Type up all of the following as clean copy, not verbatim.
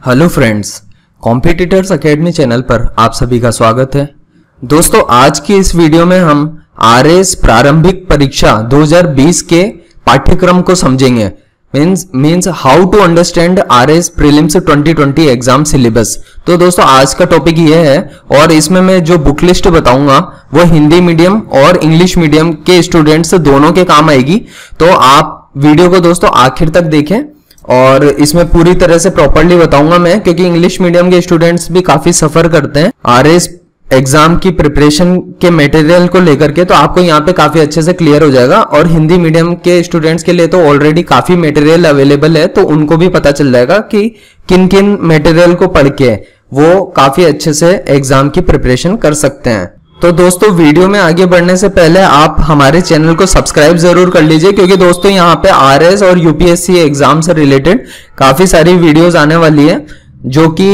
Hello friends, competitors academy channel पर आप सभी का स्वागत है। दोस्तों, आज की इस वीडियो में हम आरएस प्रारंभिक परीक्षा 2020 के पाठ्यक्रम को समझेंगे। Means how to understand RS prelims 2020 exam syllabus. तो दोस्तों, आज का टॉपिक ये है और इसमें मैं जो बुक लिस्ट बताऊंगा वो हिंदी मीडियम और इंग्लिश मीडियम के स्टूडेंट्स दोनों के काम आएगी। तो आप वीडियो को दोस्तों आखिर तक देखें और इसमें पूरी तरह से प्रॉपर्ली बताऊंगा मैं, क्योंकि इंग्लिश मीडियम के स्टूडेंट्स भी काफी सफर करते हैं आरएस एग्जाम की प्रिपरेशन के मटेरियल को लेकर के। तो आपको यहाँ पे काफी अच्छे से क्लियर हो जाएगा और हिंदी मीडियम के स्टूडेंट्स के लिए तो ऑलरेडी काफी मटेरियल अवेलेबल है, तो उनको भी पता चल जाएगा कि किन किन मटेरियल को पढ़ के वो काफी अच्छे से एग्जाम की प्रिपरेशन कर सकते हैं। तो दोस्तों, वीडियो में आगे बढ़ने से पहले आप हमारे चैनल को सब्सक्राइब जरूर कर लीजिए, क्योंकि दोस्तों यहाँ पे आरएस और यूपीएससी एग्जाम से रिलेटेड काफी सारी वीडियोस आने वाली है जो कि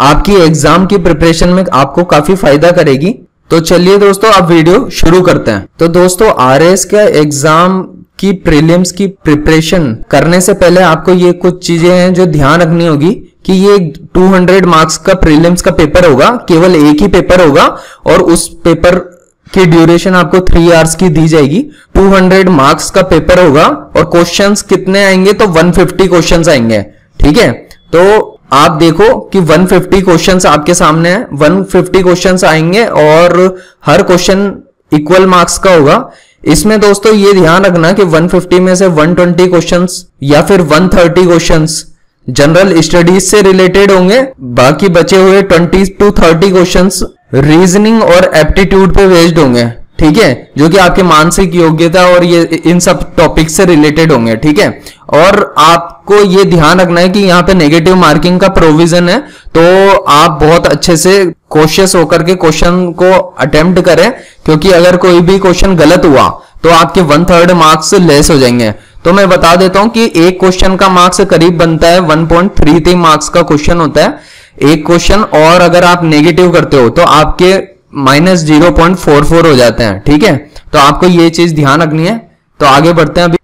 आपकी एग्जाम की प्रिपरेशन में आपको काफी फायदा करेगी। तो चलिए दोस्तों, अब वीडियो शुरू करते हैं। तो दोस्तों, आरएस का एग्जाम की प्रीलिम्स की प्रिपरेशन करने से पहले आपको ये कुछ चीजें हैं जो ध्यान रखनी होगी कि ये 200 मार्क्स का प्रीलिम्स का पेपर होगा, केवल एक ही पेपर होगा और उस पेपर की ड्यूरेशन आपको 3 आवर्स की दी जाएगी। 200 मार्क्स का पेपर होगा और क्वेश्चंस कितने आएंगे? तो 150 क्वेश्चंस आएंगे। ठीक है, तो आप देखो कि 150 क्वेश्चंस आपके सामने है। 150 क्वेश्चंस आएंगे और हर क्वेश्चन इक्वल मार्क्स का होगा। इसमें दोस्तों ये ध्यान रखना कि 150 में से 120 क्वेश्चंस या फिर 130 क्वेश्चंस जनरल स्टडीज से रिलेटेड होंगे, बाकी बचे हुए 20 to 30 क्वेश्चंस रीजनिंग और एप्टीट्यूड पे बेस्ड होंगे। ठीक है, जो कि आपके मानसिक योग्यता और ये इन सब टॉपिक से रिलेटेड होंगे। ठीक है, और आपको ये ध्यान रखना है कि यहाँ पे नेगेटिव मार्किंग का प्रोविजन है, तो आप बहुत अच्छे से कॉशियस होकर के क्वेश्चन को अटेम्प्ट करें, क्योंकि अगर कोई भी क्वेश्चन गलत हुआ तो आपके 1/3 मार्क्स लेस हो जाएंगे। तो मैं बता देता हूं कि एक क्वेश्चन का मार्क्स करीब बनता है 1.33 मार्क्स का क्वेश्चन होता है एक क्वेश्चन, और अगर आप नेगेटिव करते हो तो आपके -0.44 हो जाते हैं। ठीक है, तो आपको ये चीज ध्यान रखनी है। तो आगे बढ़ते हैं अभी।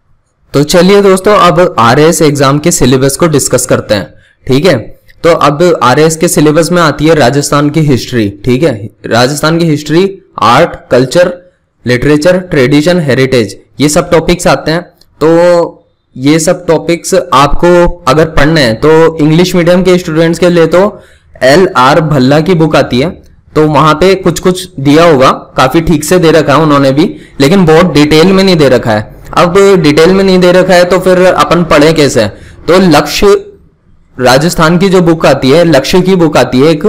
तो चलिए दोस्तों, अब आरएस एग्जाम के सिलेबस को डिस्कस करते हैं। ठीक है, तो अब आरएस के सिलेबस में आती है राजस्थान की हिस्ट्री। ठीक है, राजस्थान की history, art, culture, literature, tradition, heritage, ये सब टॉपिक्स आते हैं। तो ये सब टॉपिक्स आपको अगर पढ़ने हैं तो इंग्लिश मीडियम के स्टूडेंट्स के लिए तो LR भल्ला की बुक आती है, तो वहां पे कुछ कुछ दिया होगा, काफी ठीक से दे रखा है उन्होंने भी, लेकिन बहुत डिटेल में नहीं दे रखा है। अब डिटेल में नहीं दे रखा है तो फिर अपन पढ़े कैसे? तो लक्ष्य राजस्थान की जो बुक आती है, लक्ष्य की बुक आती है एक,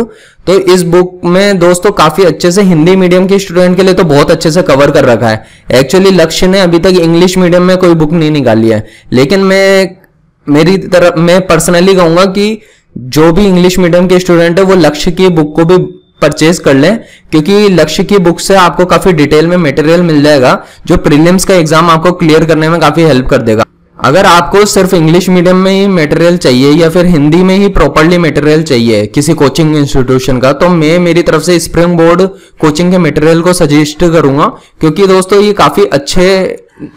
तो इस बुक में दोस्तों काफी अच्छे से हिंदी मीडियम के स्टूडेंट के लिए तो बहुत अच्छे से कवर कर रखा है। एक्चुअली लक्ष्य ने अभी तक इंग्लिश मीडियम में कोई बुक नहीं निकाली है, लेकिन मैं पर्सनली कहूंगा कि जो भी इंग्लिश मीडियम के स्टूडेंट है वो लक्ष्य की बुक को भी परचेज कर लें, क्योंकि लक्ष्य की बुक से आपको काफी डिटेल में मटेरियल मिल जाएगा जो प्रीलिम्स का एग्जाम आपको क्लियर करने में काफी हेल्प कर देगा। अगर आपको सिर्फ इंग्लिश मीडियम में ही मटेरियल चाहिए या फिर हिंदी में ही प्रॉपर्ली मटेरियल चाहिए किसी कोचिंग इंस्टीट्यूशन का, तो मैं मेरी तरफ से स्प्रिंग बोर्ड कोचिंग के मटेरियल को सजेस्ट करूंगा, क्योंकि दोस्तों ये काफी अच्छे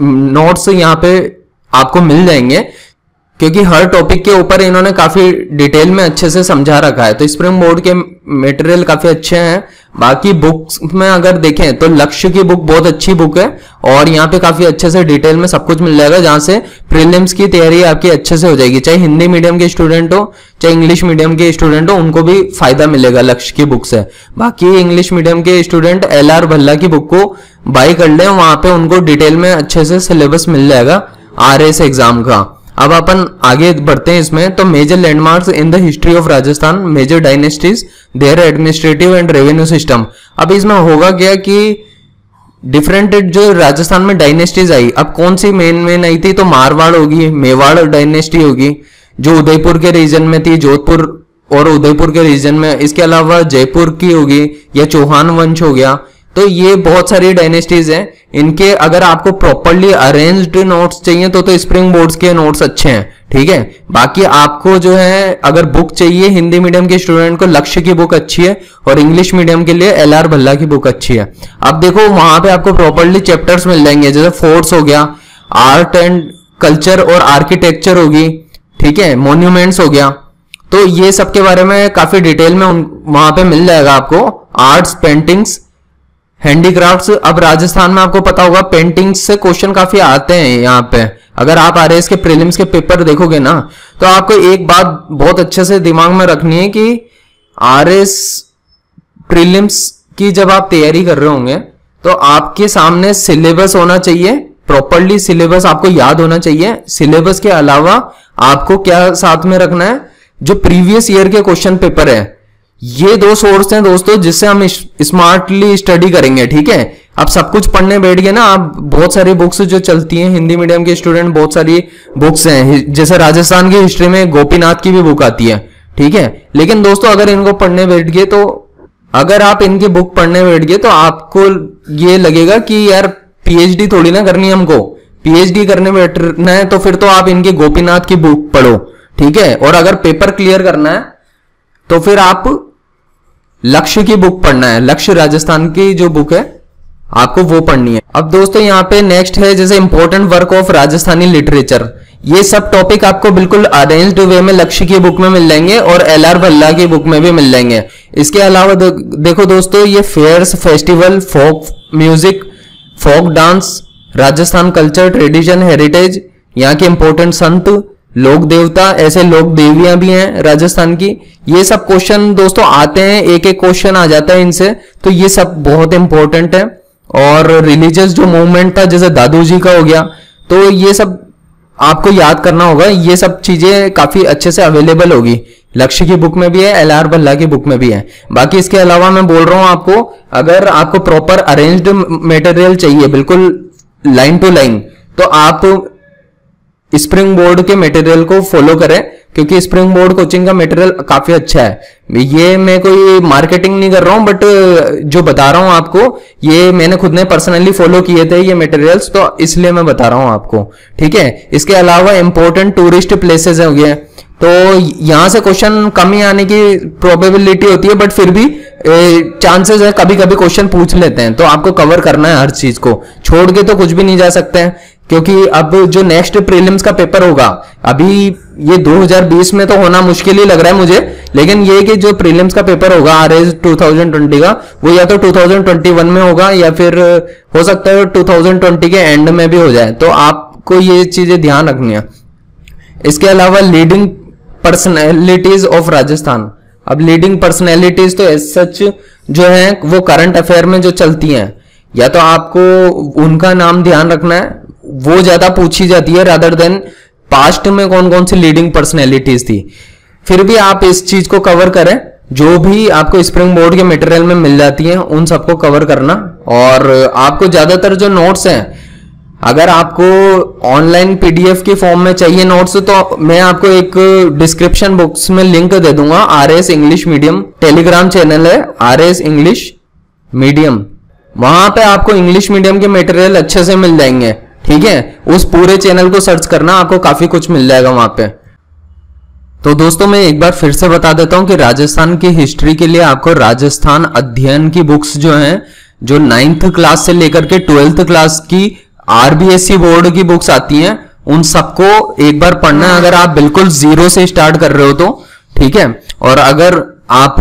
नोट्स यहाँ पे आपको मिल जाएंगे, क्योंकि हर टॉपिक के ऊपर इन्होंने काफी डिटेल में अच्छे से समझा रखा है। तो स्प्रिंग बोर्ड के मटेरियल काफी अच्छे हैं। बाकी बुक्स में अगर देखें तो लक्ष्य की बुक बहुत अच्छी बुक है और यहाँ पे काफी अच्छे से डिटेल में सब कुछ मिल जाएगा, जहां से प्रीलिम्स की तैयारी आपकी अच्छे से हो जाएगी। चाहे हिंदी मीडियम के स्टूडेंट हो चाहे इंग्लिश मीडियम के स्टूडेंट हो, उनको भी फायदा मिलेगा लक्ष्य की बुक से। बाकी इंग्लिश मीडियम के स्टूडेंट LR भल्ला की बुक को बाय कर लें, वहां पे उनको डिटेल में अच्छे से सिलेबस मिल जाएगा आरएस एग्जाम का। अब अपन आगे बढ़ते हैं इसमें। तो major landmarks in the history of Rajasthan, major dynasties, their administrative and revenue system. अब इसमें होगा क्या कि डिफरेंट जो राजस्थान में डायनेस्टीज आई, अब कौन सी मेन आई थी? तो मारवाड़ होगी, मेवाड़ डायनेस्टी होगी जो उदयपुर के रीजन में थी, जोधपुर और उदयपुर के रीजन में। इसके अलावा जयपुर की होगी या चौहान वंश हो गया। तो ये बहुत सारी डायनेस्टीज हैं। इनके अगर आपको प्रॉपर्ली अरेंज्ड नोट्स चाहिए तो स्प्रिंग बोर्ड्स के नोट्स अच्छे हैं। ठीक है, बाकी आपको जो है अगर बुक चाहिए हिंदी मीडियम के स्टूडेंट को, लक्ष्य की बुक अच्छी है और इंग्लिश मीडियम के लिए LR भल्ला की बुक अच्छी है। अब देखो वहां पे आपको प्रॉपर्ली चैप्टर्स मिल जाएंगे, जैसे फोर्ट्स हो गया, आर्ट एंड कल्चर और आर्किटेक्चर होगी, ठीक है, मॉन्यूमेंट्स हो गया। तो ये सब के बारे में काफी डिटेल में वहां पे मिल जाएगा आपको। Arts, paintings, handicrafts. अब राजस्थान में आपको पता होगा पेंटिंग्स से क्वेश्चन काफी आते हैं यहाँ पे। अगर आप आरएएस के प्रीलिम्स के पेपर देखोगे ना, तो आपको एक बात बहुत अच्छे से दिमाग में रखनी है कि आरएएस प्रीलिम्स की जब आप तैयारी कर रहे होंगे तो आपके सामने सिलेबस होना चाहिए, प्रॉपरली सिलेबस आपको याद होना चाहिए। सिलेबस के अलावा आपको क्या साथ में रखना है, जो प्रीवियस ईयर के क्वेश्चन पेपर है। ये दो सोर्स हैं दोस्तों जिससे हम स्मार्टली स्टडी करेंगे, ठीक है। अब सब कुछ पढ़ने बैठ गए ना, आप बहुत सारी बुक्स जो चलती हैं हिंदी मीडियम के स्टूडेंट, बहुत सारी बुक्स हैं, जैसे राजस्थान की हिस्ट्री में गोपीनाथ की भी बुक आती है, ठीक है। लेकिन दोस्तों अगर इनको पढ़ने बैठ गए, तो अगर आप इनकी बुक पढ़ने बैठ गए तो आपको ये लगेगा कि यार पीएचडी थोड़ी ना करनी है हमको, पीएचडी करने बैठना है तो फिर तो आप इनकी गोपीनाथ की बुक पढ़ो, ठीक है। और अगर पेपर क्लियर करना है तो फिर आप लक्ष्य की बुक पढ़ना है, लक्ष्य राजस्थान की जो बुक है आपको वो पढ़नी है। अब दोस्तों यहाँ पे नेक्स्ट है जैसे important work of Rajasthani literature. ये सब टॉपिक आपको बिल्कुल अरेंज्ड वे में लक्ष्य की बुक में मिल जाएंगे और एलआर भल्ला की बुक में भी मिल जाएंगे। इसके अलावा देखो दोस्तों, ये fairs, festival, folk music, folk dance, Rajasthan culture, tradition, heritage, यहाँ के इंपॉर्टेंट संत, लोक देवता, ऐसे लोक देवियां भी हैं राजस्थान की। ये सब क्वेश्चन दोस्तों आते हैं, एक एक क्वेश्चन आ जाता है इनसे, तो ये सब बहुत इंपॉर्टेंट है। और रिलीजियस जो मूवमेंट था जैसे दादू जी का हो गया, तो ये सब आपको याद करना होगा। ये सब चीजें काफी अच्छे से अवेलेबल होगी, लक्ष्य की बुक में भी है, एलआर भल्ला की बुक में भी है। बाकी इसके अलावा मैं बोल रहा हूं आपको, अगर आपको प्रॉपर अरेंज्ड मटेरियल चाहिए बिल्कुल लाइन टू लाइन, तो आप स्प्रिंग बोर्ड के मटेरियल को फॉलो करें, क्योंकि स्प्रिंग बोर्ड कोचिंग का मटेरियल काफी अच्छा है। ये मैं कोई मार्केटिंग नहीं कर रहा हूं, बट जो बता रहा हूं आपको, ये मैंने खुद ने पर्सनली फॉलो किए थे ये मटेरियल्स, तो इसलिए मैं बता रहा हूं आपको, ठीक है। इसके अलावा इंपॉर्टेंट टूरिस्ट प्लेसेस हो गए, तो यहां से क्वेश्चन कम ही आने की प्रोबेबिलिटी होती है, बट फिर भी चांसेस है कभी कभी क्वेश्चन पूछ लेते हैं, तो आपको कवर करना है हर चीज को, छोड़ के तो कुछ भी नहीं जा सकते हैं। क्योंकि अब जो नेक्स्ट प्रीलिम्स का पेपर होगा, अभी ये 2020 में तो होना मुश्किल ही लग रहा है मुझे, लेकिन ये कि जो प्रीलिम्स का पेपर होगा आरएएस 2020 का, वो या तो 2021 में होगा या फिर हो सकता है 2020 के एंड में भी हो जाए, तो आपको ये चीजें ध्यान रखनी है। इसके अलावा लीडिंग पर्सनैलिटीज ऑफ राजस्थान। अब लीडिंग पर्सनैलिटीज तो एज सच जो है वो करंट अफेयर में जो चलती हैं, या तो आपको उनका नाम ध्यान रखना है, वो ज्यादा पूछी जाती है रादर देन पास्ट में कौन कौन सी लीडिंग पर्सनैलिटीज थी। फिर भी आप इस चीज को कवर करें, जो भी आपको स्प्रिंग बोर्ड के मटेरियल में मिल जाती है उन सबको कवर करना। और आपको ज्यादातर जो नोट्स हैं, अगर आपको ऑनलाइन पीडीएफ के फॉर्म में चाहिए नोट्स, तो मैं आपको एक डिस्क्रिप्शन बॉक्स में लिंक दे दूंगा। RAS English medium Telegram channel है, आरएएस इंग्लिश मीडियम, वहां पे आपको इंग्लिश मीडियम के मटेरियल अच्छे से मिल जाएंगे, ठीक है। उस पूरे चैनल को सर्च करना, आपको काफी कुछ मिल जाएगा वहां पे। तो दोस्तों मैं एक बार फिर से बता देता हूं कि राजस्थान की हिस्ट्री के लिए आपको राजस्थान अध्ययन की बुक्स जो हैं, जो 9th क्लास से लेकर के 12th क्लास की आरबीएसई बोर्ड की बुक्स आती हैं, उन सबको एक बार पढ़ना है। अगर आप बिल्कुल जीरो से स्टार्ट कर रहे हो तो ठीक है, और अगर आप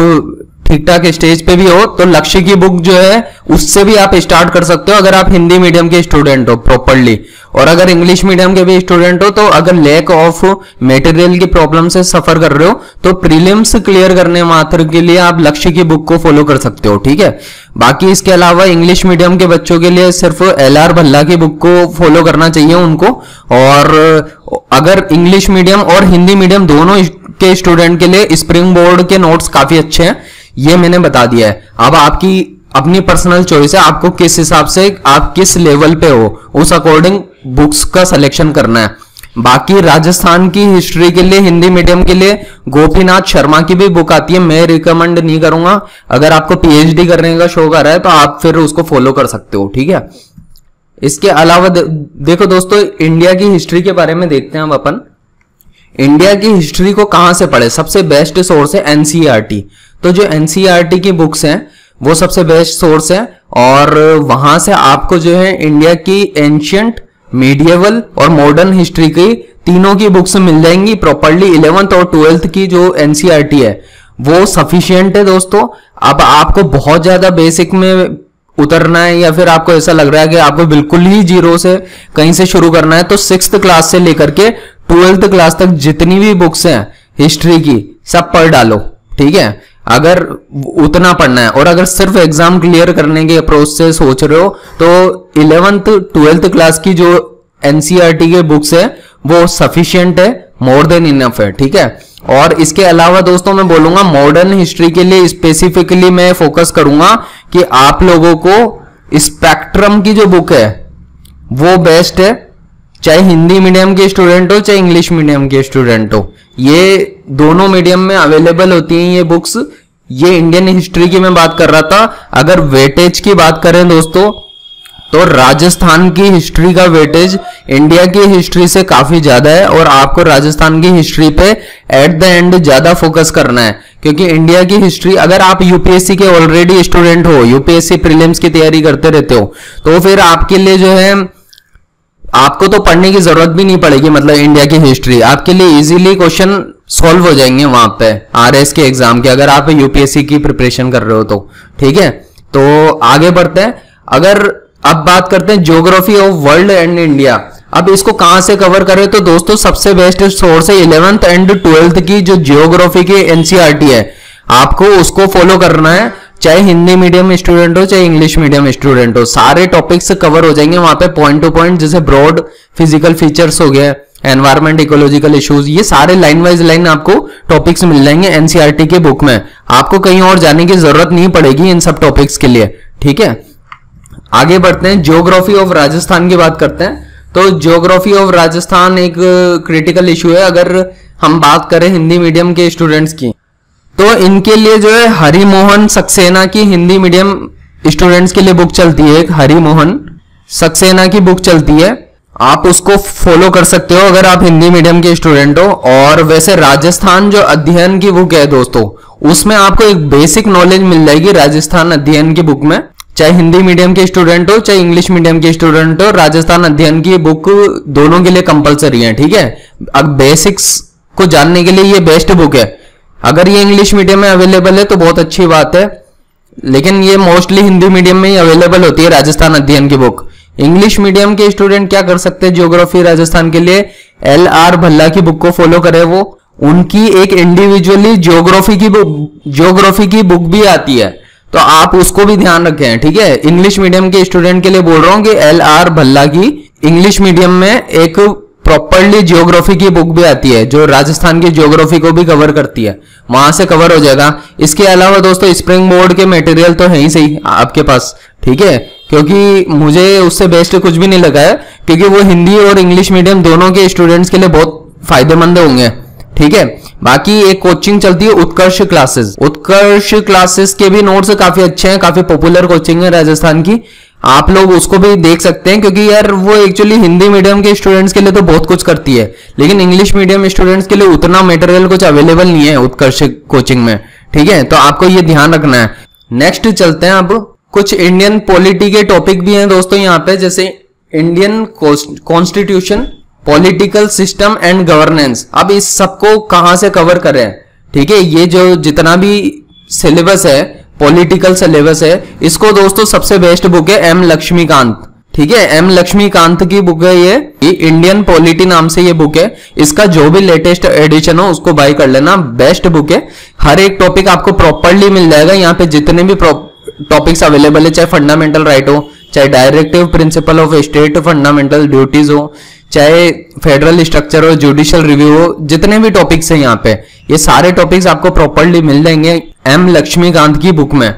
ठीक ठाक स्टेज पे भी हो तो लक्ष्य की बुक जो है उससे भी आप स्टार्ट कर सकते हो, अगर आप हिंदी मीडियम के स्टूडेंट हो प्रॉपरली। और अगर इंग्लिश मीडियम के भी स्टूडेंट हो, तो अगर लैक ऑफ मटेरियल की प्रॉब्लम से सफर कर रहे हो, तो प्रीलिम्स क्लियर करने मात्र के लिए आप लक्ष्य की बुक को फॉलो कर सकते हो, ठीक है। बाकी इसके अलावा इंग्लिश मीडियम के बच्चों के लिए सिर्फ एलआर भल्ला की बुक को फॉलो करना चाहिए उनको। और अगर इंग्लिश मीडियम और हिंदी मीडियम दोनों के स्टूडेंट के लिए स्प्रिंग बोर्ड के नोट्स काफी अच्छे हैं, ये मैंने बता दिया है। अब आपकी अपनी पर्सनल चॉइस है, आपको किस हिसाब से आप किस लेवल पे हो उस अकॉर्डिंग बुक्स का सिलेक्शन करना है। बाकी राजस्थान की हिस्ट्री के लिए हिंदी मीडियम के लिए गोपीनाथ शर्मा की भी बुक आती है, मैं रिकमेंड नहीं करूंगा। अगर आपको पीएचडी करने का शौक आ रहा है तो आप फिर उसको फॉलो कर सकते हो, ठीक है। इसके अलावा देखो दोस्तों, इंडिया की हिस्ट्री के बारे में देखते हैं अब अपन। इंडिया की हिस्ट्री को कहां से पढ़े, सबसे बेस्ट सोर्स है एनसीईआरटी। तो जो एनसीईआरटी की बुक्स हैं वो सबसे बेस्ट सोर्स है, और वहां से आपको जो है इंडिया की एंशियंट, मीडिएवल और मॉडर्न हिस्ट्री की तीनों की बुक्स मिल जाएंगी प्रॉपरली। 11th और 12th की जो एनसीईआरटी है वो सफिशिएंट है दोस्तों। अब आपको बहुत ज्यादा बेसिक में उतरना है या फिर आपको ऐसा लग रहा है कि आपको बिल्कुल ही जीरो से कहीं से शुरू करना है, तो 6th क्लास से लेकर के 12th क्लास तक जितनी भी बुक्स हैं हिस्ट्री की सब पढ़ डालो, ठीक है, अगर उतना पढ़ना है। और अगर सिर्फ एग्जाम क्लियर करने के अप्रोच से सोच रहे हो तो 11th 12th क्लास की जो एनसीईआरटी के बुक्स है वो सफिशिएंट है, मोर देन इनफ है, ठीक है। और इसके अलावा दोस्तों मैं बोलूंगा मॉडर्न हिस्ट्री के लिए स्पेसिफिकली मैं फोकस करूंगा कि आप लोगों को स्पेक्ट्रम की जो बुक है वो बेस्ट है, चाहे हिंदी मीडियम के स्टूडेंट हो चाहे इंग्लिश मीडियम के स्टूडेंट हो, ये दोनों मीडियम में अवेलेबल होती हैं ये बुक्स। ये इंडियन हिस्ट्री की मैं बात कर रहा था। अगर वेटेज की बात करें दोस्तों तो राजस्थान की हिस्ट्री का वेटेज इंडिया की हिस्ट्री से काफी ज्यादा है और आपको राजस्थान की हिस्ट्री पे एट द एंड ज्यादा फोकस करना है, क्योंकि इंडिया की हिस्ट्री अगर आप यूपीएससी के ऑलरेडी स्टूडेंट हो, यूपीएससी प्रीलिम्स की तैयारी करते रहते हो, तो फिर आपके लिए जो है आपको तो पढ़ने की जरूरत भी नहीं पड़ेगी। मतलब इंडिया की हिस्ट्री आपके लिए इजीली क्वेश्चन सॉल्व हो जाएंगे वहां पे आरएस के एग्जाम के, अगर आप यूपीएससी की प्रिपरेशन कर रहे हो तो, ठीक है। तो आगे बढ़ते हैं। अगर अब बात करते हैं geography of world and India. अब इसको कहां से कवर करें तो दोस्तों सबसे बेस्ट सोर्स है 11th एंड 12th की जो ज्योग्राफी की एनसीईआरटी है, आपको उसको फॉलो करना है, चाहे हिंदी मीडियम स्टूडेंट हो चाहे इंग्लिश मीडियम स्टूडेंट हो, सारे टॉपिक्स कवर हो जाएंगे वहां पे पॉइंट टू पॉइंट। जैसे ब्रॉड फिजिकल फीचर्स हो गए, एनवायरमेंट इकोलॉजिकल इश्यूज, ये सारे लाइन वाइज लाइन आपको टॉपिक्स मिल जाएंगे एनसीईआरटी के बुक में। आपको कहीं और जाने की जरूरत नहीं पड़ेगी इन सब टॉपिक्स के लिए, ठीक है। आगे बढ़ते हैं, ज्योग्राफी ऑफ राजस्थान की बात करते हैं। तो ज्योग्राफी ऑफ राजस्थान एक क्रिटिकल इशू है अगर हम बात करें हिंदी मीडियम के स्टूडेंट्स की, तो इनके लिए जो है हरिमोहन सक्सेना की हिंदी मीडियम स्टूडेंट्स के लिए बुक चलती है, एक हरिमोहन सक्सेना की बुक चलती है, आप उसको फॉलो कर सकते हो अगर आप हिंदी मीडियम के स्टूडेंट हो। और वैसे राजस्थान जो अध्ययन की बुक है दोस्तों, उसमें आपको एक बेसिक नॉलेज मिल जाएगी राजस्थान अध्ययन की बुक में, चाहे हिंदी मीडियम के स्टूडेंट हो चाहे इंग्लिश मीडियम के स्टूडेंट हो, राजस्थान अध्ययन की बुक दोनों के लिए कंपलसरी है, ठीक है। अब बेसिक्स को जानने के लिए ये बेस्ट बुक है। अगर ये इंग्लिश मीडियम में अवेलेबल है तो बहुत अच्छी बात है, लेकिन ये मोस्टली हिंदी मीडियम में ही अवेलेबल होती है राजस्थान अध्ययन की बुक। इंग्लिश मीडियम के स्टूडेंट क्या कर सकते हैं ज्योग्राफी राजस्थान के लिए, LR भल्ला की बुक को फॉलो करें। वो उनकी एक इंडिविजुअली ज्योग्राफी की बुक भी आती है, तो आप उसको भी ध्यान रखें, ठीक है। इंग्लिश मीडियम के स्टूडेंट के लिए बोल रहा हूं कि LR भल्ला की इंग्लिश मीडियम में एक प्रॉपरली ज्योग्राफी की बुक भी आती है जो राजस्थान की ज्योग्राफी को भी कवर करती है, वहां से कवर हो जाएगा। इसके अलावा दोस्तों स्प्रिंग बोर्ड के मटेरियल तो है ही सही आपके पास, ठीक है, क्योंकि मुझे उससे बेस्ट कुछ भी नहीं लगा है, क्योंकि वो हिंदी और इंग्लिश मीडियम दोनों के स्टूडेंट्स के लिए बहुत फायदेमंद होंगे, ठीक है। बाकी एक कोचिंग चलती है उत्कर्ष क्लासेस, उत्कर्ष क्लासेस के भी नोट्स काफी अच्छे हैं, काफी पॉपुलर कोचिंग है राजस्थान की, आप लोग उसको भी देख सकते हैं, क्योंकि यार वो एक्चुअली हिंदी मीडियम के स्टूडेंट्स के लिए तो बहुत कुछ करती है, लेकिन इंग्लिश मीडियम स्टूडेंट्स के लिए उतना मटेरियल कुछ अवेलेबल नहीं है उत्कर्ष कोचिंग में, ठीक है। तो आपको ये ध्यान रखना है। नेक्स्ट चलते हैं, अब कुछ इंडियन पॉलिटी के टॉपिक भी हैं दोस्तों यहाँ पे, जैसे Indian constitution, political system and governance. अब इस सबको कहां से कवर करें, ठीक है। ये जो जितना भी सिलेबस है, पॉलिटिकल सिलेबस है, इसको दोस्तों सबसे बेस्ट बुक है M लक्ष्मीकांत, ठीक है। M लक्ष्मीकांत की बुक है ये इंडियन पॉलिटी नाम से ये बुक है। इसका जो भी लेटेस्ट एडिशन हो उसको बाय कर लेना, बेस्ट बुक है। हर एक टॉपिक आपको प्रॉपरली मिल जाएगा यहाँ पे, जितने भी टॉपिक्स अवेलेबल है, चाहे फंडामेंटल राइट हो, चाहे directive principle of state fundamental duties हो, चाहे फेडरल स्ट्रक्चर हो, जुडिशियल रिव्यू हो, जितने भी टॉपिक्स हैं यहाँ पे, ये सारे टॉपिक्स आपको प्रॉपरली मिल जाएंगे M लक्ष्मीकांत की बुक में,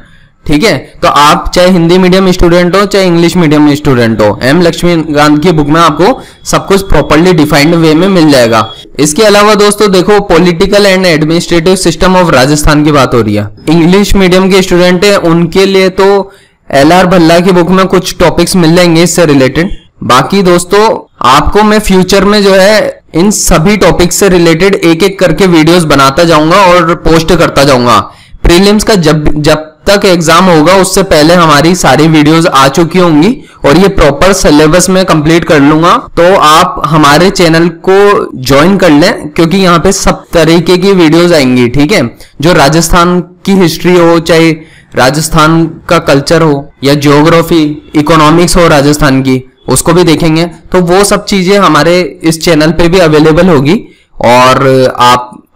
ठीक है। तो आप चाहे हिंदी मीडियम स्टूडेंट हो चाहे इंग्लिश मीडियम स्टूडेंट हो, M लक्ष्मीकांत की बुक में आपको सब कुछ प्रॉपरली डिफाइंड वे में मिल जाएगा। इसके अलावा दोस्तों देखो, political and administrative system of Rajasthan की बात हो रही है, इंग्लिश मीडियम के स्टूडेंट है उनके लिए तो LR भल्ला की बुक में कुछ टॉपिक्स मिल जाएंगे इससे रिलेटेड। बाकी दोस्तों आपको मैं फ्यूचर में जो है इन सभी टॉपिक से रिलेटेड एक एक करके वीडियोस बनाता जाऊंगा और पोस्ट करता जाऊंगा। प्रीलिम्स का जब तक एग्जाम होगा उससे पहले हमारी सारी वीडियोस आ चुकी होंगी और ये प्रॉपर सिलेबस में कंप्लीट कर लूंगा, तो आप हमारे चैनल को ज्वाइन कर लें, क्योंकि यहाँ पे सब तरीके की वीडियोस आएंगी। ठीक है, जो राजस्थान की हिस्ट्री हो, चाहे राजस्थान का कल्चर हो, या ज्योग्राफी इकोनॉमिक्स हो राजस्थान की, उसको भी देखेंगे। तो वो सब चीजें हमारे इस चैनल पे भी अवेलेबल होगी। और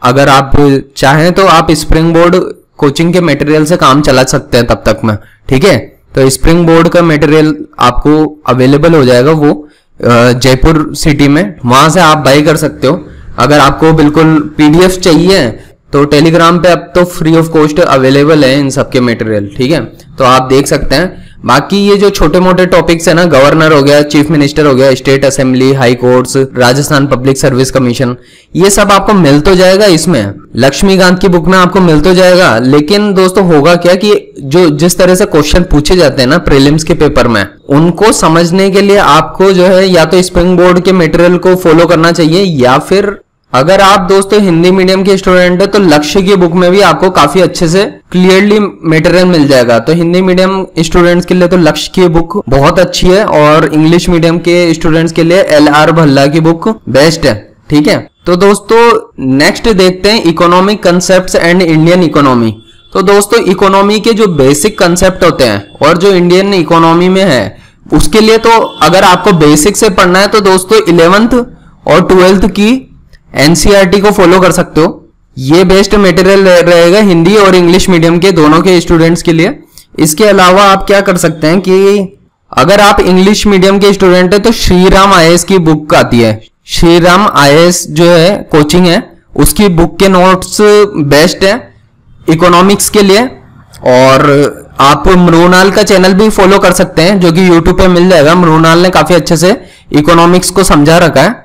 अगर आप चाहें तो आप स्प्रिंग बोर्ड कोचिंग के मटेरियल से काम चला सकते हैं तब तक में। ठीक है, तो स्प्रिंग बोर्ड का मटेरियल आपको अवेलेबल हो जाएगा वो जयपुर सिटी में, वहां से आप बाय कर सकते हो। अगर आपको बिल्कुल पीडीएफ चाहिए तो टेलीग्राम पे अब तो फ्री ऑफ कॉस्ट अवेलेबल है इन सबके मटेरियल। ठीक है, तो आप देख सकते हैं। बाकी ये जो छोटे मोटे टॉपिक्स है ना, गवर्नर हो गया, चीफ मिनिस्टर हो गया, state assembly, high courts, Rajasthan public service commission, ये सब आपको मिल तो जाएगा इसमें, लक्ष्मीकांत की बुक में आपको मिल तो जाएगा। लेकिन दोस्तों होगा क्या कि जो जिस तरह से क्वेश्चन पूछे जाते हैं ना प्रीलिम्स के पेपर में, उनको समझने के लिए आपको जो है या तो स्प्रिंग बोर्ड के मटेरियल को फॉलो करना चाहिए, या फिर अगर आप दोस्तों हिंदी मीडियम के स्टूडेंट है तो लक्ष्य की बुक में भी आपको काफी अच्छे से क्लियरली मटेरियल मिल जाएगा। तो हिंदी मीडियम स्टूडेंट्स के लिए तो लक्ष्य की बुक बहुत अच्छी है, और इंग्लिश मीडियम के स्टूडेंट्स के लिए LR भल्ला की बुक बेस्ट है। ठीक है, तो दोस्तों नेक्स्ट देखते हैं economic concepts and Indian economy. तो दोस्तों इकोनॉमी के जो बेसिक कंसेप्ट होते हैं और जो इंडियन इकोनॉमी में है, उसके लिए तो अगर आपको बेसिक से पढ़ना है तो दोस्तों 11th और 12th की एनसीईआरटी को फॉलो कर सकते हो। ये बेस्ट मटेरियल रहेगा हिंदी और इंग्लिश मीडियम के दोनों के स्टूडेंट्स के लिए। इसके अलावा आप क्या कर सकते हैं कि अगर आप इंग्लिश मीडियम के स्टूडेंट है तो श्रीराम आईएएस की बुक आती है, श्रीराम आईएएस जो है कोचिंग है, उसकी बुक के नोट्स बेस्ट है इकोनॉमिक्स के लिए। और आप मृणाल का चैनल भी फॉलो कर सकते हैं, जो कि यूट्यूब पे मिल जाएगा। मृणाल ने काफी अच्छे से इकोनॉमिक्स को समझा रखा है।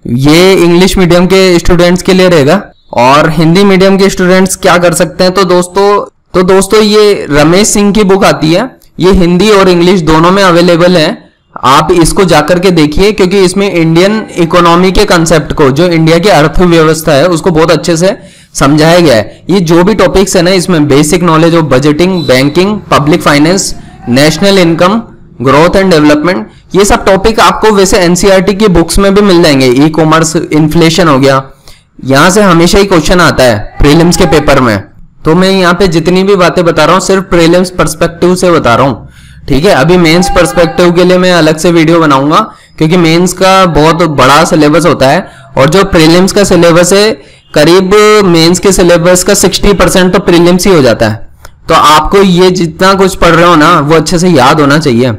ये इंग्लिश मीडियम के स्टूडेंट्स के लिए रहेगा। और हिंदी मीडियम के स्टूडेंट्स क्या कर सकते हैं तो दोस्तों ये रमेश सिंह की बुक आती है, ये हिंदी और इंग्लिश दोनों में अवेलेबल है। आप इसको जाकर के देखिए, क्योंकि इसमें इंडियन इकोनॉमी के कंसेप्ट को, जो इंडिया की अर्थव्यवस्था है, उसको बहुत अच्छे से समझाया गया है। ये जो भी टॉपिक्स है ना, इसमें basic knowledge of budgeting, banking, public finance, national income, growth and development, ये सब टॉपिक आपको वैसे एनसीईआरटी की बुक्स में भी मिल जाएंगे। ई कॉमर्स, इन्फ्लेशन हो गया, यहां से हमेशा ही क्वेश्चन आता है प्रीलिम्स के पेपर में। तो मैं यहाँ पे जितनी भी बातें बता रहा हूँ सिर्फ प्रीलिम्स पर्सपेक्टिव से बता रहा हूँ। ठीक है, अभी मेंस पर्सपेक्टिव के लिए मैं अलग से वीडियो बनाऊंगा, क्योंकि मेंस का बहुत बड़ा सिलेबस होता है, और जो प्रीलिम्स का सिलेबस है करीब मेंस के सिलेबस का 60% तो प्रीलिम्स ही हो जाता है। तो आपको ये जितना कुछ पढ़ रहे हो ना, वो अच्छे से याद होना चाहिए,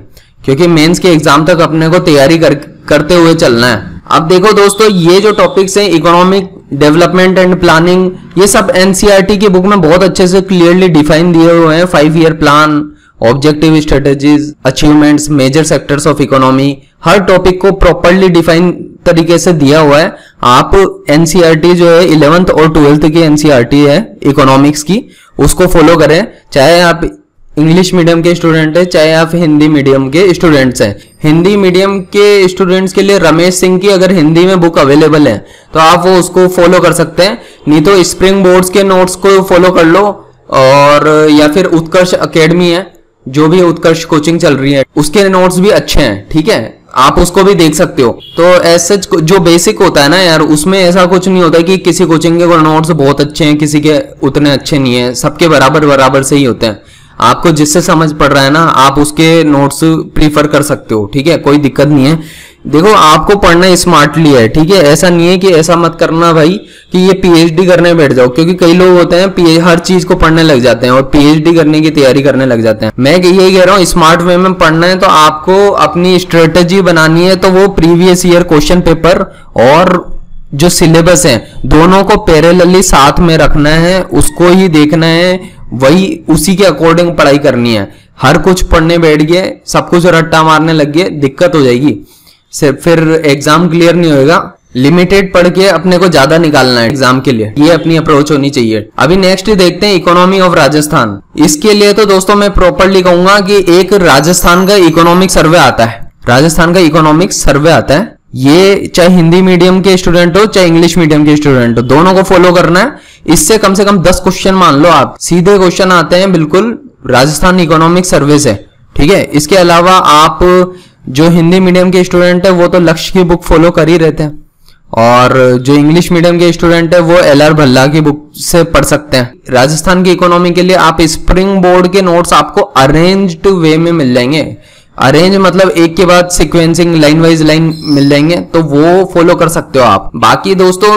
क्योंकि मेंस के एग्जाम तक अपने को तैयारी करते हुए चलना है। अब देखो दोस्तों, ये जो टॉपिक्स हैं इकोनॉमिक डेवलपमेंट एंड प्लानिंग, ये सब एनसीईआरटी की बुक में बहुत अच्छे से क्लियरली डिफाइन दिए हुए हैं। 5 year plan, objective strategies, achievements, major sectors of economy, हर टॉपिक को प्रॉपर्ली डिफाइन तरीके से दिया हुआ है। आप एनसीईआरटी जो है 11th और 12th की एनसीईआरटी है इकोनॉमिक्स की, उसको फॉलो करें, चाहे आप इंग्लिश मीडियम के स्टूडेंट है, चाहे आप हिंदी मीडियम के स्टूडेंट्स हैं। हिंदी मीडियम के स्टूडेंट्स के लिए रमेश सिंह की अगर हिंदी में बुक अवेलेबल है तो आप वो उसको फॉलो कर सकते हैं, नहीं तो स्प्रिंग बोर्ड्स के नोट्स को फॉलो कर लो, और या फिर उत्कर्ष एकेडमी है, जो भी उत्कर्ष कोचिंग चल रही है, उसके नोट्स भी अच्छे हैं। ठीक है, आप उसको भी देख सकते हो। तो ऐसे जो बेसिक होता है ना यार, उसमें ऐसा कुछ नहीं होता कि किसी कोचिंग के नोट्स बहुत अच्छे हैं, किसी के उतने अच्छे नहीं है, सबके बराबर से ही होते हैं। आपको जिससे समझ पड़ रहा है ना, आप उसके नोट्स प्रीफर कर सकते हो। ठीक है, कोई दिक्कत नहीं है। देखो, आपको पढ़ना स्मार्टली है। ठीक है, ऐसा नहीं है कि ऐसा मत करना भाई कि ये पीएचडी करने बैठ जाओ, क्योंकि कई लोग होते हैं हर चीज को पढ़ने लग जाते हैं और पीएचडी करने की तैयारी करने लग जाते हैं। मैं यही कह रहा हूँ, स्मार्ट वे में पढ़ना है तो आपको अपनी स्ट्रेटेजी बनानी है, तो वो प्रीवियस ईयर क्वेश्चन पेपर और जो सिलेबस है दोनों को पैरेलली साथ में रखना है, उसको ही देखना है, वही उसी के अकॉर्डिंग पढ़ाई करनी है। हर कुछ पढ़ने बैठ गए, सब कुछ रट्टा मारने लग गए, दिक्कत हो जाएगी, फिर एग्जाम क्लियर नहीं होगा। लिमिटेड पढ़ के अपने को ज्यादा निकालना है एग्जाम के लिए, ये अपनी अप्रोच होनी चाहिए। अभी नेक्स्ट देखते हैं इकोनॉमी ऑफ राजस्थान। इसके लिए तो दोस्तों मैं प्रॉपरली कहूंगा कि एक राजस्थान का इकोनॉमिक सर्वे आता है, राजस्थान का इकोनॉमिक सर्वे आता है। ये चाहे हिंदी मीडियम के स्टूडेंट हो चाहे इंग्लिश मीडियम के स्टूडेंट हो, दोनों को फॉलो करना है। इससे कम 10 क्वेश्चन मान लो आप, सीधे क्वेश्चन आते हैं बिल्कुल राजस्थान इकोनॉमिक सर्वे से। ठीक है, इसके अलावा आप जो हिंदी मीडियम के स्टूडेंट है वो तो लक्ष्य की बुक फॉलो कर ही रहते हैं, और जो इंग्लिश मीडियम के स्टूडेंट है वो LR भल्ला की बुक से पढ़ सकते हैं। राजस्थान की इकोनॉमी के लिए आप स्प्रिंग बोर्ड के नोट्स आपको अरेंज्ड वे में मिल जाएंगे। अरेंज मतलब एक के बाद सिक्वेंसिंग, लाइन वाइज लाइन मिल जाएंगे, तो वो फॉलो कर सकते हो आप। बाकी दोस्तों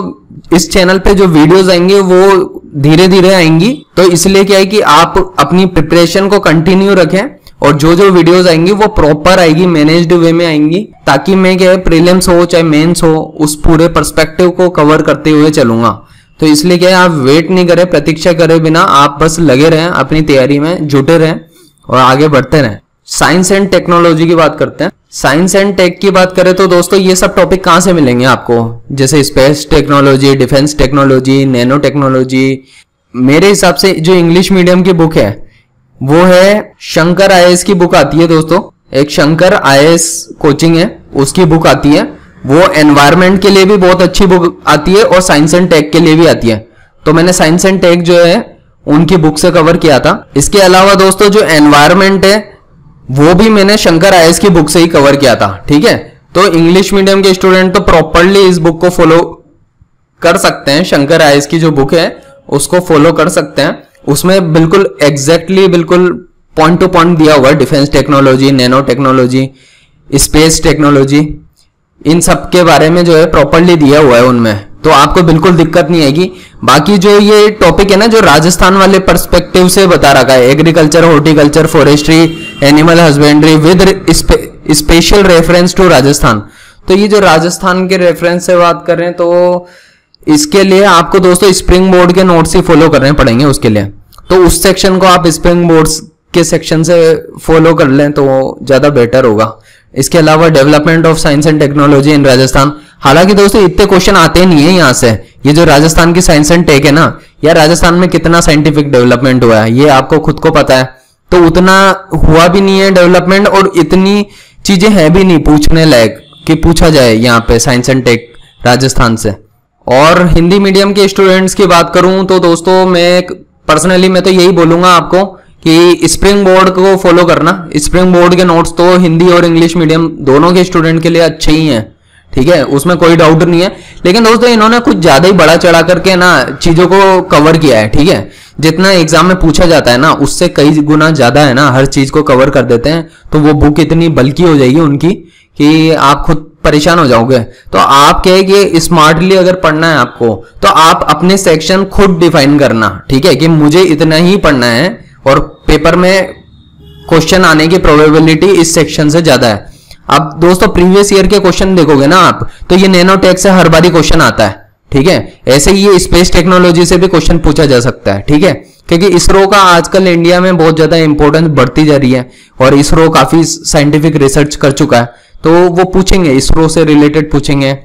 इस चैनल पे जो वीडियोस आएंगे वो धीरे धीरे आएंगी, तो इसलिए क्या है कि आप अपनी प्रिपरेशन को कंटिन्यू रखें, और जो जो वीडियोस आएंगी वो प्रॉपर आएगी, मैनेज्ड वे में आएंगी, ताकि मैं क्या है प्रीलिम्स हो चाहे मेंस हो उस पूरे पर्सपेक्टिव को कवर करते हुए चलूंगा। तो इसलिए क्या है आप वेट नहीं करें, प्रतीक्षा करे बिना आप बस लगे रहें, अपनी तैयारी में जुटे रहें और आगे बढ़ते रहें। साइंस एंड टेक्नोलॉजी की बात करते हैं। साइंस एंड टेक की बात करें तो दोस्तों ये सब टॉपिक कहां से मिलेंगे आपको, जैसे space technology, defence technology, nano technology. मेरे हिसाब से जो इंग्लिश मीडियम की बुक है वो है शंकर IAS की बुक आती है दोस्तों, एक शंकर IAS कोचिंग है उसकी बुक आती है। वो एनवायरमेंट के लिए भी बहुत अच्छी बुक आती है और साइंस एंड टेक के लिए भी आती है। तो मैंने साइंस एंड टेक जो है उनकी बुक से कवर किया था। इसके अलावा दोस्तों जो एनवायरमेंट है वो भी मैंने शंकर IAS की बुक से ही कवर किया था, ठीक है। तो इंग्लिश मीडियम के स्टूडेंट तो प्रॉपरली इस बुक को फॉलो कर सकते हैं, शंकर IAS की जो बुक है उसको फॉलो कर सकते हैं। उसमें बिल्कुल एग्जैक्टली बिल्कुल पॉइंट टू पॉइंट दिया हुआ है, defence technology, nano technology, space technology, इन सब के बारे में जो है प्रॉपरली दिया हुआ है उनमें, तो आपको बिल्कुल दिक्कत नहीं आएगी। बाकी जो ये टॉपिक है ना जो राजस्थान वाले पर्सपेक्टिव से बता रखा है, agriculture, horticulture, forestry, animal husbandry with special reference to Rajasthan. तो ये जो राजस्थान के रेफरेंस से बात कर रहे हैं तो इसके लिए आपको दोस्तों स्प्रिंग बोर्ड के नोट्स ही फॉलो करने पड़ेंगे उसके लिए। तो उस सेक्शन को आप स्प्रिंग बोर्ड्स के सेक्शन से फॉलो कर लें तो ज्यादा बेटर होगा। इसके अलावा development of science and technology in Rajasthan, हालांकि दोस्तों इतने क्वेश्चन आते नहीं है यहाँ से। ये जो राजस्थान की साइंस एंड टेक है ना, यार राजस्थान में कितना साइंटिफिक डेवलपमेंट हुआ है ये आपको खुद को पता है, तो उतना हुआ भी नहीं है डेवलपमेंट, और इतनी चीजें हैं भी नहीं पूछने लायक कि पूछा जाए यहाँ पे साइंस एंड टेक राजस्थान से। और हिंदी मीडियम के स्टूडेंट्स की बात करूं तो दोस्तों मैं पर्सनली मैं तो यही बोलूंगा आपको कि स्प्रिंग बोर्ड को फॉलो करना। स्प्रिंग बोर्ड के नोट्स तो हिंदी और इंग्लिश मीडियम दोनों के स्टूडेंट के लिए अच्छे ही हैं, ठीक है, उसमें कोई डाउट नहीं है। लेकिन दोस्तों इन्होंने कुछ ज्यादा ही बड़ा चढ़ा करके ना चीजों को कवर किया है, ठीक है। जितना एग्जाम में पूछा जाता है ना उससे कई गुना ज्यादा है ना, हर चीज को कवर कर देते हैं। तो वो बुक इतनी बल्कि हो जाएगी उनकी कि आप खुद परेशान हो जाओगे। तो आप क्या है कि स्मार्टली अगर पढ़ना है आपको तो आप अपने सेक्शन खुद डिफाइन करना, ठीक है, कि मुझे इतना ही पढ़ना है और पेपर में क्वेश्चन आने की प्रोबेबिलिटी इस सेक्शन से ज्यादा है। अब दोस्तों प्रीवियस ईयर के क्वेश्चन देखोगे ना आप तो ये नैनो टेक से हर बारी क्वेश्चन आता है, ठीक है। ऐसे ही ये स्पेस टेक्नोलॉजी से भी क्वेश्चन पूछा जा सकता है, ठीक है, क्योंकि इसरो का आजकल इंडिया में बहुत ज्यादा इंपॉर्टेंस बढ़ती जा रही है और इसरो काफी साइंटिफिक रिसर्च कर चुका है। तो वो पूछेंगे, इसरो से रिलेटेड पूछेंगे,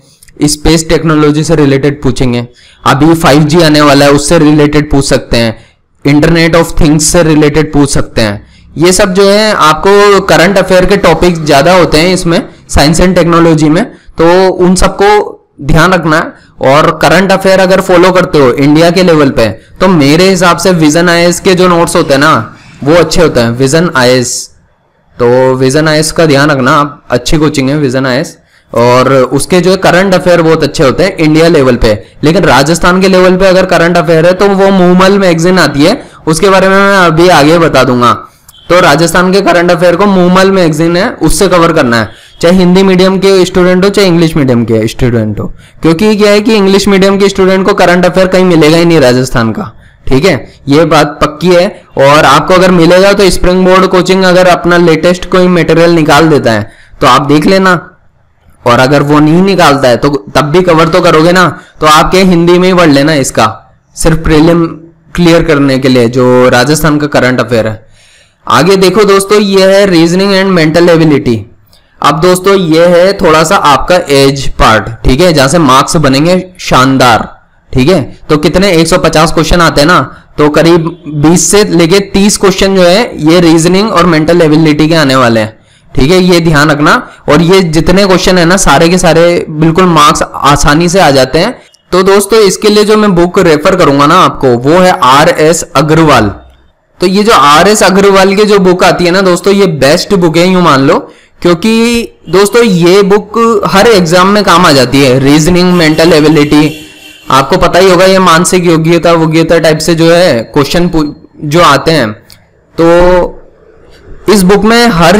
स्पेस टेक्नोलॉजी से रिलेटेड पूछेंगे, अभी 5G आने वाला है उससे रिलेटेड पूछ सकते हैं, इंटरनेट ऑफ थिंग्स से रिलेटेड पूछ सकते हैं। ये सब जो है आपको करंट अफेयर के टॉपिक ज्यादा होते हैं इसमें साइंस एंड टेक्नोलॉजी में, तो उन सबको ध्यान रखना है। और करंट अफेयर अगर फॉलो करते हो इंडिया के लेवल पे तो मेरे हिसाब से विजन IAS के जो नोट्स होते हैं ना वो अच्छे होते हैं, विजन IAS। तो विजन IAS का ध्यान रखना आप, अच्छी कोचिंग है विजन IAS, और उसके जो करंट अफेयर बहुत अच्छे होते हैं इंडिया लेवल पे। लेकिन राजस्थान के लेवल पे अगर करंट अफेयर है तो वो मूमल मैगजीन आती है, उसके बारे में मैं अभी आगे बता दूंगा। तो राजस्थान के करंट अफेयर को मूमल मैगजीन है उससे कवर करना है, चाहे हिंदी मीडियम के स्टूडेंट हो चाहे इंग्लिश मीडियम के स्टूडेंट हो। क्योंकि क्या है कि इंग्लिश मीडियम के स्टूडेंट को करंट अफेयर कहीं मिलेगा ही नहीं राजस्थान का, ठीक है, ये बात पक्की है। और आपको अगर मिलेगा तो स्प्रिंग बोर्ड कोचिंग अगर अपना लेटेस्ट कोई मटेरियल निकाल देता है तो आप देख लेना, और अगर वो नहीं निकालता है तो तब भी कवर तो करोगे ना। तो आप क्या हिंदी में ही पढ़ लेना इसका, सिर्फ प्रीलिम क्लियर करने के लिए जो राजस्थान का करंट अफेयर है। आगे देखो दोस्तों, ये है रीजनिंग एंड मेंटल एबिलिटी। अब दोस्तों ये है थोड़ा सा आपका एज पार्ट, ठीक है, जहां से मार्क्स बनेंगे शानदार, ठीक है। तो कितने 150 क्वेश्चन आते हैं ना, तो करीब 20 से लेके 30 क्वेश्चन जो है ये रीजनिंग और मेंटल एबिलिटी के आने वाले हैं, ठीक है, ये ध्यान रखना। और ये जितने क्वेश्चन है ना सारे के सारे बिल्कुल मार्क्स आसानी से आ जाते हैं। तो दोस्तों इसके लिए जो मैं बुक रेफर करूंगा ना आपको वो है RS अग्रवाल। तो ये जो RS अग्रवाल की जो बुक आती है ना दोस्तों, ये बेस्ट बुक है यूं मान लो, क्योंकि दोस्तों ये बुक हर एग्जाम में काम आ जाती है। रीजनिंग, मेंटल एबिलिटी, आपको पता ही होगा ये मानसिक योग्यता वोग्यता टाइप से जो है क्वेश्चन जो आते हैं। तो इस बुक में हर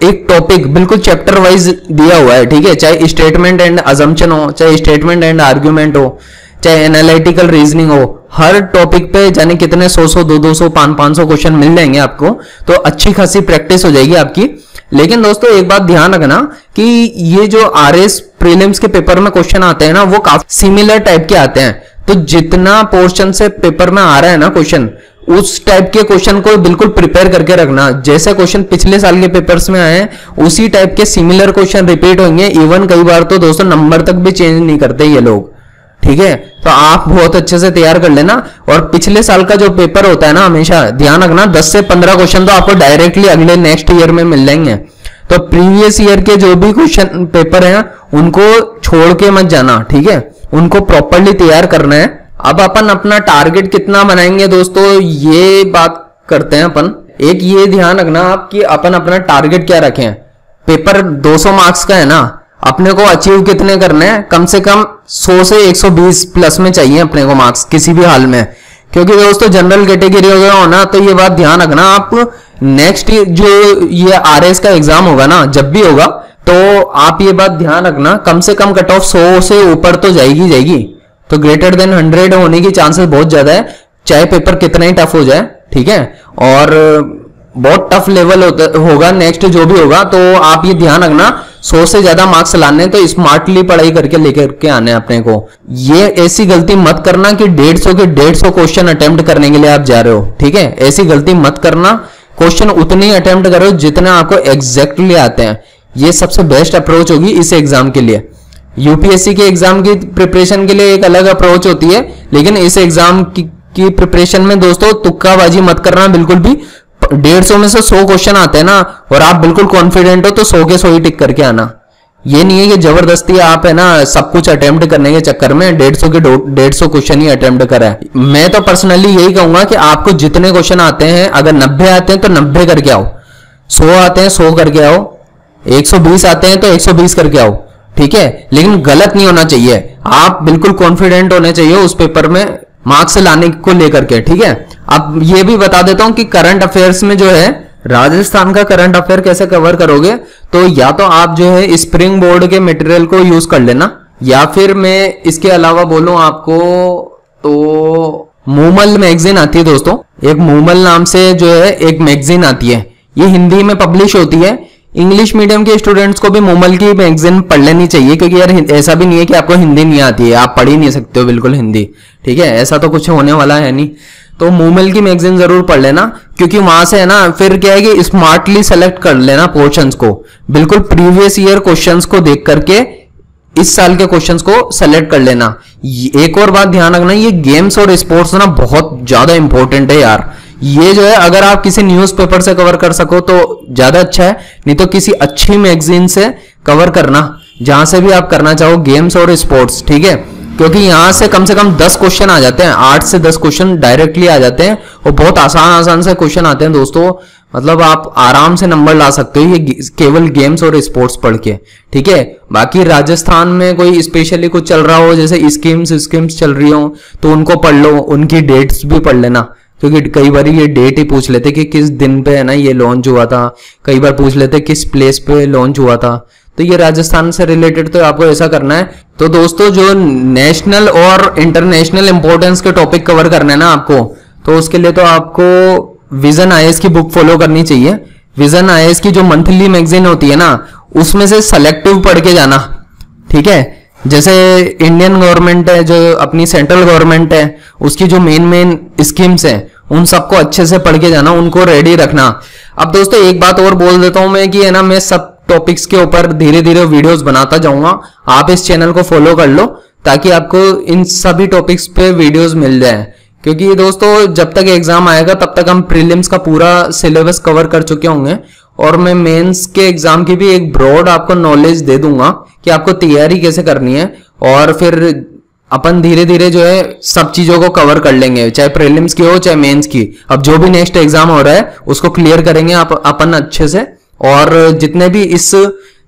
एक टॉपिक बिल्कुल चैप्टर वाइज दिया हुआ है, ठीक है। चाहे स्टेटमेंट एंड अजम्पशन हो, चाहे स्टेटमेंट एंड आर्ग्यूमेंट हो, चाहे एनालिटिकल रीजनिंग हो, हर टॉपिक पे जाने कितने 100 200 500 क्वेश्चन मिल जाएंगे आपको। तो अच्छी खासी प्रैक्टिस हो जाएगी आपकी। लेकिन दोस्तों एक बात ध्यान रखना कि ये जो आरएस प्रीलिम्स के पेपर में क्वेश्चन आते हैं ना, वो काफी सिमिलर टाइप के आते हैं। तो जितना पोर्शन से पेपर में आ रहा है ना क्वेश्चन, उस टाइप के क्वेश्चन को बिल्कुल प्रिपेयर करके रखना। जैसे क्वेश्चन पिछले साल के पेपर्स में आए उसी टाइप के सिमिलर क्वेश्चन रिपीट होंगे। इवन कई बार तो दोस्तों नंबर तक भी चेंज नहीं करते ये लोग, ठीक है। तो आप बहुत अच्छे से तैयार कर लेना। और पिछले साल का जो पेपर होता है ना, हमेशा ध्यान रखना 10 से 15 क्वेश्चन तो आपको डायरेक्टली अगले नेक्स्ट ईयर में मिल जाएंगे। तो प्रीवियस ईयर के जो भी क्वेश्चन पेपर हैं उनको छोड़ के मत जाना, ठीक है। उनको प्रॉपरली तैयार करना है। अब अपन अपना टारगेट कितना बनाएंगे दोस्तों, ये बात करते हैं अपन। एक ये ध्यान रखना आप कि अपन अपना टारगेट क्या रखें। पेपर 200 मार्क्स का है ना, अपने को अचीव कितने करने हैं, कम से कम 100 से 120 प्लस में चाहिए अपने को मार्क्स किसी भी हाल में। क्योंकि दोस्तों जनरल कैटेगरी वगैरह होना, तो ये बात ध्यान रखना आप, नेक्स्ट जो ये आरएस का एग्जाम होगा ना, जब भी होगा, तो आप ये बात ध्यान रखना कम से कम कट ऑफ 100 से ऊपर तो जाएगी। तो ग्रेटर देन 100 होने की चांसेस बहुत ज्यादा है, चाहे पेपर कितना ही टफ हो जाए, ठीक है। और बहुत टफ लेवल होगा नेक्स्ट जो भी होगा। तो आप ये ध्यान रखना 100 से ज्यादा मार्क्स लाने, तो स्मार्टली पढ़ाई करके लेकर के आने अपने को। ये ऐसी गलती मत करना कि 150 क्वेश्चन अटेम्प्ट करने के लिए आप जा रहे हो, ठीक है। ऐसी गलती मत करना। क्वेश्चन उतने ही अटेम्प्ट करो जितने आपको एग्जैक्टली आते हैं। ये सबसे बेस्ट अप्रोच होगी इस एग्जाम के लिए। यूपीएससी के एग्जाम की प्रिपरेशन के लिए एक अलग अप्रोच होती है, लेकिन इस एग्जाम की प्रिपरेशन में दोस्तों तुक्काबाजी मत करना बिल्कुल भी। 150 में से 100 क्वेश्चन आते हैं ना, और आप बिल्कुल कॉन्फिडेंट हो तो 100 के 100 ही टिक करके आना। ये नहीं है कि जबरदस्ती आप है ना सब कुछ अटेम्प्ट करने के चक्कर में 150 के 150 क्वेश्चन ही अटेम्प्ट करा है। मैं तो पर्सनली यही कहूंगा कि आपको जितने क्वेश्चन आते हैं, अगर 90 आते हैं तो 90 करके आओ, 100 आते हैं 100 करके आओ, 120 आते हैं तो 120 करके आओ, ठीक है। लेकिन गलत नहीं होना चाहिए, आप बिल्कुल कॉन्फिडेंट होने चाहिए उस पेपर में मार्क्स लाने को लेकर के, ठीक है। अब ये भी बता देता हूं कि करंट अफेयर्स में जो है राजस्थान का करंट अफेयर कैसे कवर करोगे। तो या तो आप जो है स्प्रिंग बोर्ड के मटेरियल को यूज कर लेना, या फिर मैं इसके अलावा बोलूं आपको तो मूमल मैगजीन आती है दोस्तों। एक मूमल नाम से जो है एक मैगजीन आती है, ये हिंदी में पब्लिश होती है। इंग्लिश मीडियम के स्टूडेंट्स को भी मूमल की मैगजीन पढ़ लेनी चाहिए, क्योंकि यार ऐसा भी नहीं है कि आपको हिंदी नहीं आती है, आप पढ़ ही नहीं सकते हो बिल्कुल हिंदी, ठीक है। ऐसा तो कुछ होने वाला है नहीं। तो मूमल की मैगजीन जरूर पढ़ लेना, क्योंकि वहां से है ना फिर क्या है कि स्मार्टली सेलेक्ट कर लेना क्वेश्चंस को, बिल्कुल प्रीवियस ईयर क्वेश्चंस को देख करके इस साल के क्वेश्चंस को सेलेक्ट कर लेना। एक और बात ध्यान रखना, ये गेम्स और स्पोर्ट्स ना बहुत ज्यादा इंपॉर्टेंट है यार। ये जो है अगर आप किसी न्यूज़पेपर से कवर कर सको तो ज्यादा अच्छा है, नहीं तो किसी अच्छी मैगजीन से कवर करना, जहां से भी आप करना चाहो गेम्स और स्पोर्ट्स, ठीक है। क्योंकि यहां से कम 10 क्वेश्चन आ जाते हैं, 8 से 10 क्वेश्चन डायरेक्टली आ जाते हैं, और बहुत आसान से क्वेश्चन आते हैं दोस्तों। मतलब आप आराम से नंबर ला सकते हो ये केवल गेम्स और स्पोर्ट्स पढ़ के, ठीक है। बाकी राजस्थान में कोई स्पेशली कुछ चल रहा हो, जैसे स्कीम्स चल रही हो, तो उनको पढ़ लो, उनकी डेट्स भी पढ़ लेना, क्योंकि कई बार ये डेट ही पूछ लेते कि किस दिन पे है ना ये लॉन्च हुआ था, कई बार पूछ लेते किस प्लेस पे लॉन्च हुआ था। तो ये राजस्थान से रिलेटेड तो आपको ऐसा करना है। तो दोस्तों जो नेशनल और इंटरनेशनल इंपॉर्टेंस के टॉपिक कवर करने हैं ना आपको, तो उसके लिए तो आपको विजन आईएएस की बुक फॉलो करनी चाहिए। विजन आईएएस की जो मंथली मैगजीन होती है ना, उसमें से सेलेक्टिव पढ़ के जाना, ठीक है। जैसे इंडियन गवर्नमेंट है, जो अपनी सेंट्रल गवर्नमेंट है, उसकी जो मेन स्कीम्स है, उन सबको अच्छे से पढ़ के जाना, उनको रेडी रखना। अब दोस्तों एक बात और बोल देता हूं मैं कि है ना, मैं सब टॉपिक्स के ऊपर धीरे धीरे वीडियोस बनाता जाऊंगा। आप इस चैनल को फॉलो कर लो ताकि आपको इन सभी टॉपिक्स पे वीडियोस मिल जाए। क्योंकि दोस्तों जब तक एग्जाम आएगा तब तक हम प्रीलिम्स का पूरा सिलेबस कवर कर चुके होंगे, और मैं मेंस के एग्जाम की भी एक ब्रॉड आपको नॉलेज दे दूंगा कि आपको तैयारी कैसे करनी है। और फिर अपन धीरे धीरे जो है सब चीजों को कवर कर लेंगे, चाहे प्रीलिम्स की हो चाहे मेंस की। अब जो भी नेक्स्ट एग्जाम हो रहा है उसको क्लियर करेंगे अपन अच्छे से, और जितने भी इस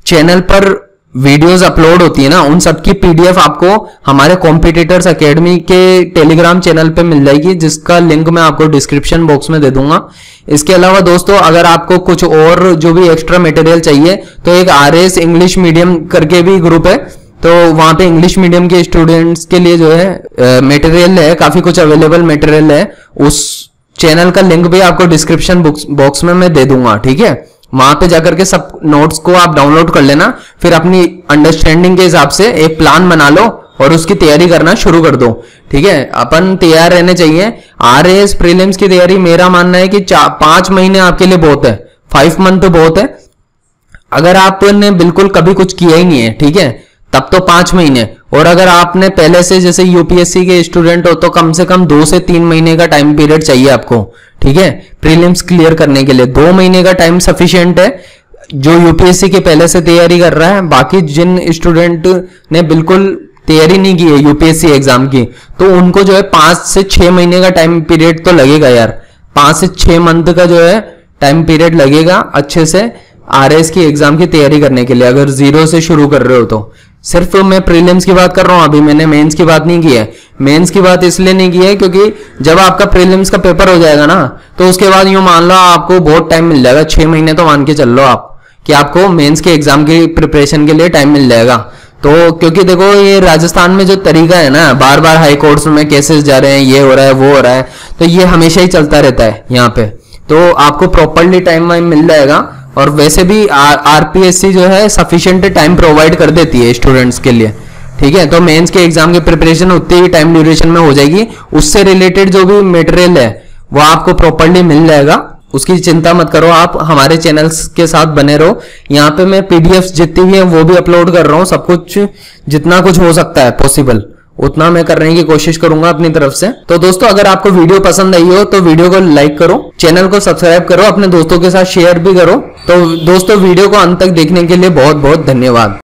चैनल पर वीडियोस अपलोड होती है ना, उन सब की पीडीएफ आपको हमारे कॉम्पिटिटर्स एकेडमी के टेलीग्राम चैनल पे मिल जाएगी, जिसका लिंक मैं आपको डिस्क्रिप्शन बॉक्स में दे दूंगा। इसके अलावा दोस्तों, अगर आपको कुछ और जो भी एक्स्ट्रा मटेरियल चाहिए तो एक आरएस इंग्लिश मीडियम करके भी ग्रुप है, तो वहां पे इंग्लिश मीडियम के स्टूडेंट्स के लिए जो है मटेरियल है, काफी कुछ अवेलेबल मटेरियल है। उस चैनल का लिंक भी आपको डिस्क्रिप्शन बॉक्स में मैं दे दूंगा, ठीक है। वहां पे जाकर के सब नोट्स को आप डाउनलोड कर लेना, फिर अपनी अंडरस्टैंडिंग के हिसाब से एक प्लान बना लो और उसकी तैयारी करना शुरू कर दो, ठीक है। अपन तैयार रहने चाहिए। आरएएस प्रीलिम्स की तैयारी मेरा मानना है कि 5 महीने आपके लिए बहुत है, 5 मंथ तो बहुत है। अगर आपने बिल्कुल कभी कुछ किया ही नहीं है, ठीक है, तब तो 5 महीने, और अगर आपने पहले से जैसे यूपीएससी के स्टूडेंट हो तो कम से कम 2 से 3 महीने का टाइम पीरियड चाहिए आपको, ठीक है, प्रीलिम्स क्लियर करने के लिए। 2 महीने का टाइम सफिशिएंट है जो यूपीएससी के पहले से तैयारी कर रहा है। बाकी जिन स्टूडेंट ने बिल्कुल तैयारी नहीं की है यूपीएससी एग्जाम की, तो उनको जो है 5 से 6 महीने का टाइम पीरियड तो लगेगा यार। 5 से 6 मंथ का जो है टाइम पीरियड लगेगा अच्छे से आरएस की एग्जाम की तैयारी करने के लिए, अगर 0 से शुरू कर रहे हो तो। सिर्फ मैं प्रीलिम्स की बात कर रहा हूं, अभी मैंने मेंस की बात नहीं की है। मेंस की बात इसलिए नहीं की है क्योंकि जब आपका प्रीलिम्स का पेपर हो जाएगा ना, तो उसके बाद यूं मान लो आपको बहुत टाइम मिल जाएगा, 6 महीने तो मान के चल लो आप कि आपको मेंस के एग्जाम की प्रिपरेशन के लिए टाइम मिल जाएगा। तो क्योंकि देखो ये राजस्थान में जो तरीका है ना, बार बार हाई कोर्ट्स में केसेस जा रहे हैं, ये हो रहा है वो हो रहा है, तो ये हमेशा ही चलता रहता है यहाँ पे। तो आपको प्रॉपरली टाइम मिल जाएगा, और वैसे भी आरपीएससी जो है सफिशिएंट टाइम प्रोवाइड कर देती है स्टूडेंट्स के लिए, ठीक है। तो मेंस के एग्जाम की प्रिपरेशन उतनी ही टाइम ड्यूरेशन में हो जाएगी, उससे रिलेटेड जो भी मटेरियल है वो आपको प्रॉपरली मिल जाएगा, उसकी चिंता मत करो। आप हमारे चैनल्स के साथ बने रहो। यहाँ पे मैं पीडीएफ जितनी भी है वो भी अपलोड कर रहा हूँ, सब कुछ जितना कुछ हो सकता है पॉसिबल उतना मैं करने की कोशिश करूंगा अपनी तरफ से। तो दोस्तों, अगर आपको वीडियो पसंद आई हो तो वीडियो को लाइक करो, चैनल को सब्सक्राइब करो, अपने दोस्तों के साथ शेयर भी करो। तो दोस्तों, वीडियो को अंत तक देखने के लिए बहुत बहुत धन्यवाद।